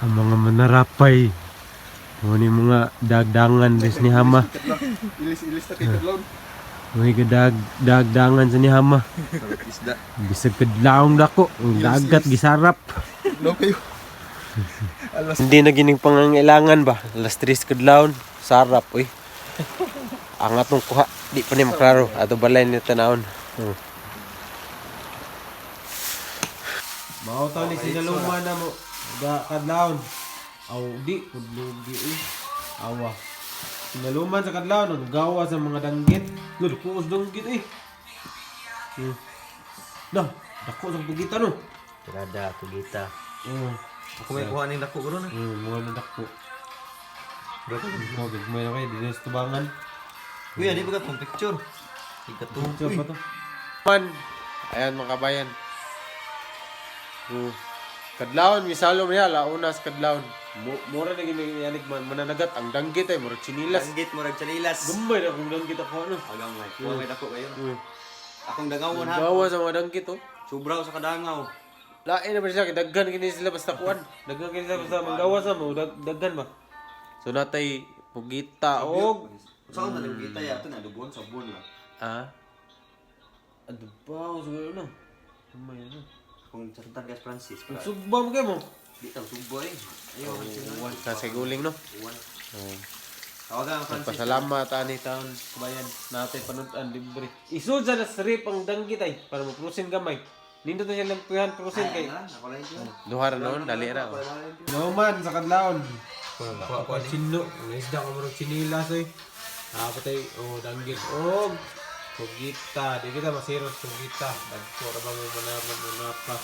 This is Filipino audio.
Ang mga manarapay. Muni mga dagdangan ris ni Hama. Ilis-ilis na kay Kadlaw. May dagdangan sa ni Hama. Isda. Bisag kadlawong dako. Ang dagat gisarap. Kadlaw kayo. Alas. Hindi na gining pangangailangan ba? Alas 3 kadlawon. Sarap uy. Ang atong kuha. Di pa ni maklaro. Ato balay ni tanawon. Mao taw ni sinaluman na mo. Kadlawon. Aw di kudlugi uy. Awa. Sinaluman sa kadlawon gawa sa mga danggit. Lud kuos danggit uy. Nah, dako sa pagita no. Tirada, tugita. Ako may kuha ning dako guro na. Mga nadako. Mo gagmay na kayo dinis tubangan. Uy, ani ba katong picture? Ikatong Picture pa to. Man, ayan mga kabayan. Kadlawon misalom niya launa sa kadlawon. Mura na ginayanig mananagat ang danggit ay murag chinilas. Danggit mo rag chalilas. Gambay na kung danggit ako ano. Agang may. Kuha may dako kayo. Akong dangawon ha. Gawa sa mga danggit oh. Sobraw sa kadangaw. Lain na ba sila daggan kini sila basta kuan. Daggan kini sila basta manggawa sa mo daggan ba. So natay pugita og Saan na rin kita ya? Ito na, dugon sa buwan lang. Ano ba? Siguro na. May ano. Kung Santa Gas Francis. Sugba mo kayo mo? Di tang subo eh. Ayaw, Uwan ka sa guling no? uwan. Tawagan ang Francis. Pasalamat ani taon kabayan natin panutan libre. Isud sa strip ang danggit ay para maprusin gamay. Nindot na siya lang puyan prusin kay. Ako lang ito. Duha ra noon dali ra. Nauman sa kadlawon. Kuha Sino? Ang isda ko murag chinilas eh. Patay danggit og pugita. Di kita masiro sa pugita. Dagko ra ba mo manaman pa.